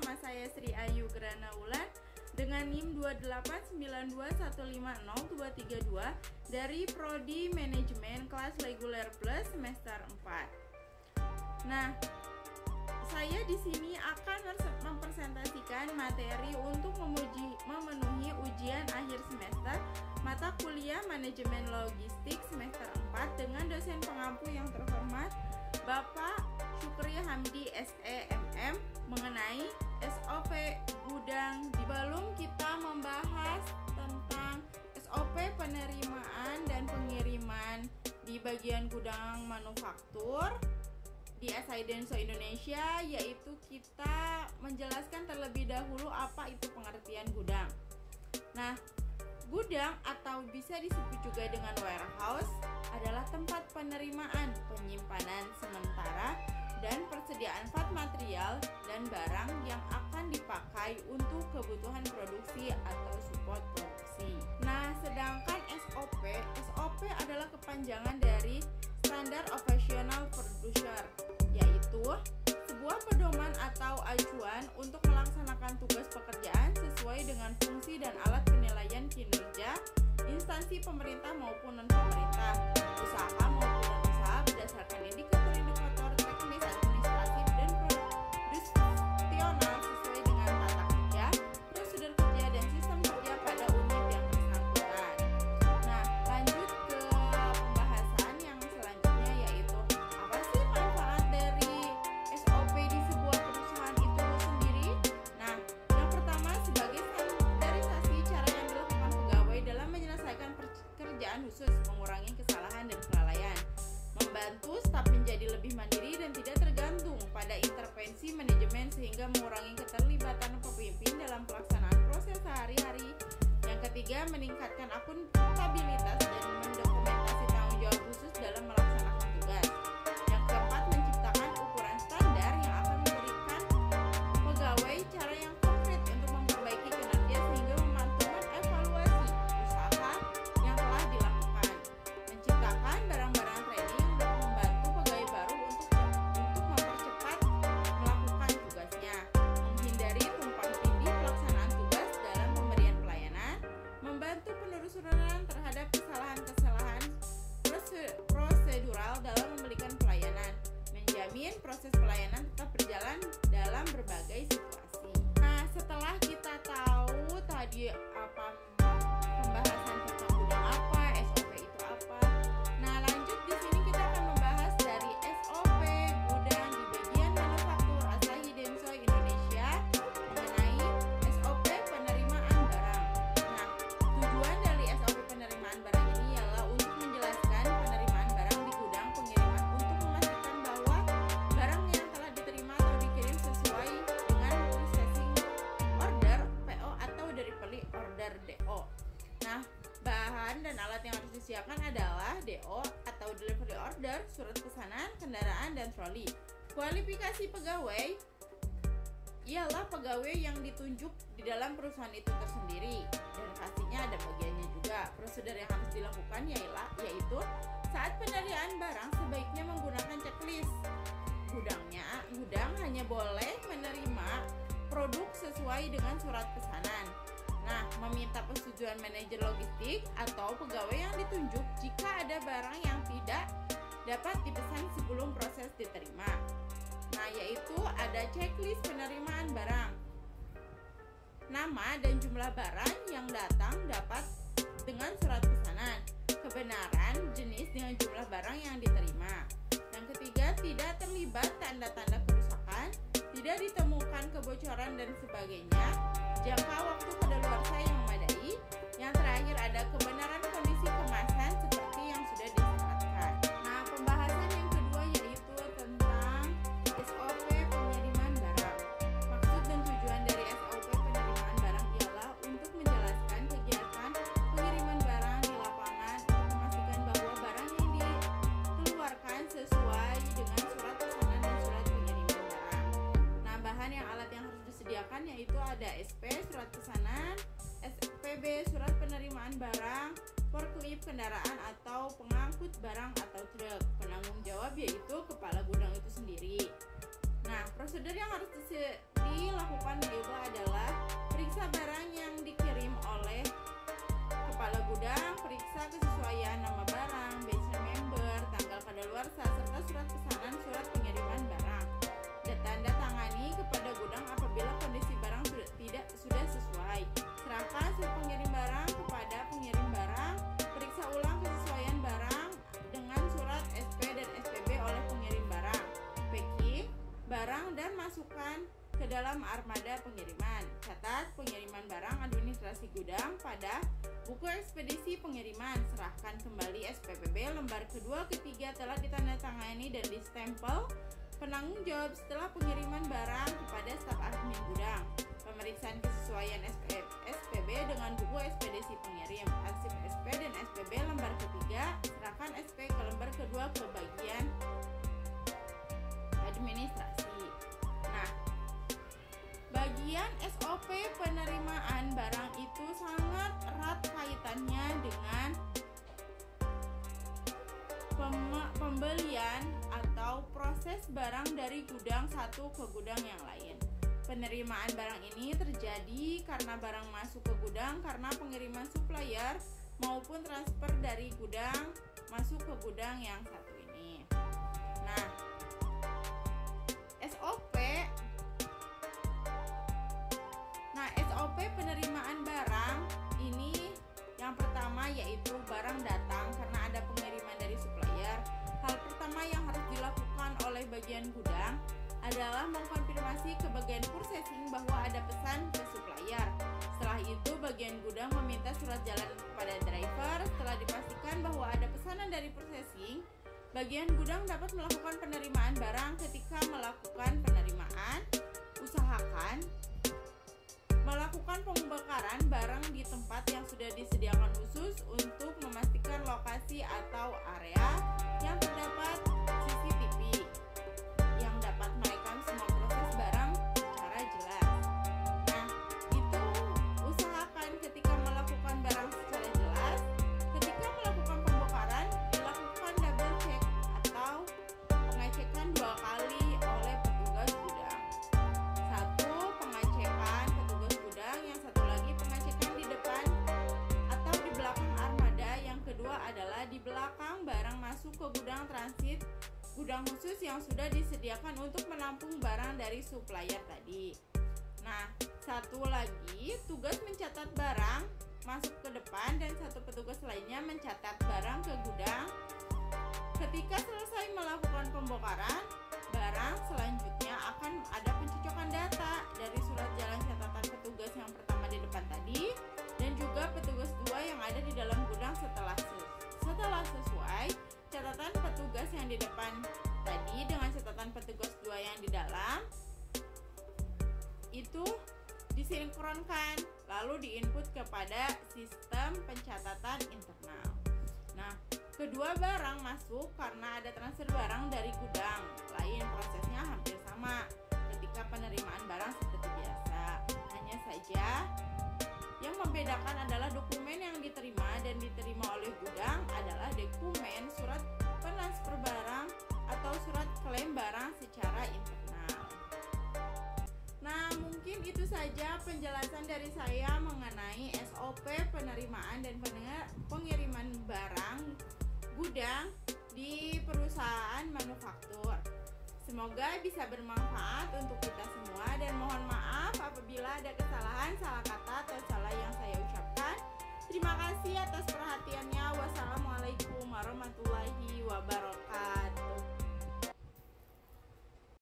nama saya Sri Ayu Granaulan dengan NIM 28921502332 dari Prodi Manajemen kelas Reguler Plus semester 4. Nah, saya di sini akan mempresentasikan materi untuk memenuhi ujian akhir semester mata kuliah Manajemen Logistik semester 4 dengan dosen pengampu yang terhormat Bapak Syukri Hamdi SEMM mengenai SOP gudang. Sebelum kita membahas tentang SOP penerimaan dan pengiriman di bagian gudang manufaktur di SI Denso Indonesia, yaitu kita menjelaskan terlebih dahulu apa itu pengertian gudang. Nah, gudang atau bisa disebut juga dengan warehouse adalah tempat penerimaan, penyimpanan sementara, dan persediaan part material dan barang yang akan dipakai untuk kebutuhan produksi atau support produksi. Nah, sedangkan SOP adalah kepanjangan dari Standard Operational Procedure, yaitu sebuah pedoman atau acuan untuk melaksanakan tugas pekerjaan sesuai dengan fungsi dan alat penilaian kinerja instansi pemerintah maupun non-pemerintah, usaha maupun non-usaha berdasarkan indikator-indikator teknis, administratif, dan profesional sesuai dengan tata kerja, prosedur kerja, dan sistem kerja pada unit yang bersangkutan. Nah, lanjut ke pembahasan yang selanjutnya, yaitu apa sih manfaat dari SOP di sebuah perusahaan itu sendiri? Nah, yang pertama, sebagai standarisasi cara yang dilakukan pegawai dalam menyelesaikan pekerjaan khusus, mengurangi kesalahan dan kelalaian, membantu staf menjadi lebih mandiri dan tidak tergantung pada intervensi manajemen sehingga mengurangi keterlibatan pemimpin dalam pelaksanaan proses sehari-hari. Yang ketiga, meningkatkan akuntabilitas dan mendokumentasi tanggung jawab khusus dalam melaksanakan tugas. Yang keempat, menciptakan ukuran standar yang akan memberikan pegawai cara yang konkret untuk memperbaiki kinerja sehingga membantu mengevaluasi usaha yang telah dilakukan. Menciptakan barang-barang training yang dapat membantu pegawai baru untuk mempercepat melakukan tugasnya. Menghindari tumpang tindih pelaksanaan tugas dalam pemberian pelayanan. Membantu penelusuran terhadap kesalahan-kesalahan prosedural dalam memberikan pelayanan. Menjamin proses pelayanan tetap berjalan dalam berbagai situasi. Nah, setelah kita tahu tadi apa pembahasan tentang gudang apa, SOP itu apa. Nah, lanjut di sini kita akan membahas dari SOP gudang di bagian manufaktur Asahi Denso Indonesia mengenai SOP penerimaan barang. Nah, tujuan dari SOP penerimaan barang ini ialah untuk menjelaskan penerimaan barang di gudang pengiriman untuk memastikan bahwa barang yang telah diterima atau dikirim sesuai dengan processing order PO atau delivery order DO. Nah, bahan dan alat yang harus disiapkan adalah DO atau delivery order, surat pesanan, kendaraan, dan troli. Kualifikasi pegawai ialah pegawai yang ditunjuk di dalam perusahaan itu tersendiri, dan pastinya ada bagiannya juga. Prosedur yang harus dilakukan yaitu saat penerimaan barang sebaiknya menggunakan checklist. Gudang hanya boleh menerima produk sesuai dengan surat pesanan. Nah, meminta persetujuan manajer logistik atau pegawai yang ditunjuk jika ada barang yang tidak dapat dipesan sebelum proses diterima. Nah, yaitu ada checklist penerimaan barang. Nama dan jumlah barang yang datang dapat dengan surat pesanan. Kebenaran jenis dengan jumlah barang yang diterima. Yang ketiga, tidak terlibat tanda-tanda kerusakan, tidak ditemukan kebocoran dan sebagainya. Jangka waktu kadaluarsa yang memadai. Yang terakhir ada kebenaran kondisi kemasan seperti yang sudah disyaratkan. Nah, pembahasan yang kedua yaitu tentang SOP penerimaan barang. Maksud dan tujuan dari SOP penerimaan barang ialah untuk menjelaskan kegiatan pengiriman barang di lapangan untuk memastikan bahwa barang yang dikeluarkan sesuai dengan surat pesanan dan surat pengiriman barang. Nah, bahan yang alat yang harus disediakan yaitu ada SP, surat pesanan, SPB, surat penerimaan barang, forklift, kendaraan atau pengangkut barang atau truk. Penanggung jawab yaitu kepala gudang itu sendiri. Nah, prosedur yang harus dilakukan dalam armada pengiriman. Catat pengiriman barang administrasi gudang pada buku ekspedisi pengiriman. Serahkan kembali SPPB lembar kedua ketiga telah ditandatangani dan distempel penanggung jawab setelah pengiriman barang kepada staf admin gudang. Pemeriksaan kesesuaian SPB dengan buku ekspedisi pengirim. Arsip SP dan SPB lembar ketiga. Serahkan SP ke lembar kedua ke bagian administrasi. Nah, bagian SOP penerimaan barang itu sangat erat kaitannya dengan pembelian atau proses barang dari gudang satu ke gudang yang lain. Penerimaan barang ini terjadi karena barang masuk ke gudang karena pengiriman supplier maupun transfer dari gudang masuk ke gudang yang satu ini. Nah, SOP penerimaan barang ini yang pertama yaitu barang datang karena ada pengiriman dari supplier. Hal pertama yang harus dilakukan oleh bagian gudang adalah mengkonfirmasi ke bagian purchasing bahwa ada pesan ke supplier. Setelah itu bagian gudang meminta surat jalan kepada driver. Setelah dipastikan bahwa ada pesanan dari purchasing, bagian gudang dapat melakukan penerimaan barang. Ketika melakukan penerimaan, usahakan melakukan pembakaran barang di tempat yang sudah disediakan khusus untuk memastikan lokasi atau area yang terdapat CCTV yang dapat merekam semua proses barang secara jelas. Nah, itu usahakan ketika melakukan barang secara jelas. Ketika melakukan pembakaran, dilakukan double check atau pengecekan 2 kali oleh petugas gudang. 1. Pengecekan petugas gudang, yang satu lagi pengecekan di depan atau di belakang armada. Yang kedua adalah di belakang barang masuk ke gudang transit, gudang khusus yang sudah disediakan untuk menampung barang dari supplier tadi. Nah, satu lagi tugas mencatat barang masuk ke depan dan satu petugas lainnya mencatat barang ke gudang. Ketika selesai melakukan pembongkaran barang, selanjutnya akan ada pencocokan data dari surat jalan catatan petugas yang pertama di depan tadi dan juga petugas 2 yang ada di dalam gudang. Setelah sesuai, catatan petugas yang di depan tadi dengan catatan petugas 2 yang di dalam itu disinkronkan lalu diinput kepada sistem pencatatan internal. Nah, kedua barang masuk karena ada transfer barang dari gudang lain. Prosesnya hampir sama ketika penerimaan barang seperti biasa. Hanya saja yang membedakan adalah dokumen yang diterima dan diterima oleh gudang adalah dokumen surat transfer barang atau surat klaim barang secara internal. Nah, mungkin itu saja penjelasan dari saya mengenai SOP penerimaan dan pengiriman barang gudang di perusahaan manufaktur. Semoga bisa bermanfaat untuk kita semua dan mohon maaf apabila ada kesalahan, salah kata atau salah yang saya ucapkan. Terima kasih atas perhatiannya. Wassalamualaikum warahmatullahi wabarakatuh.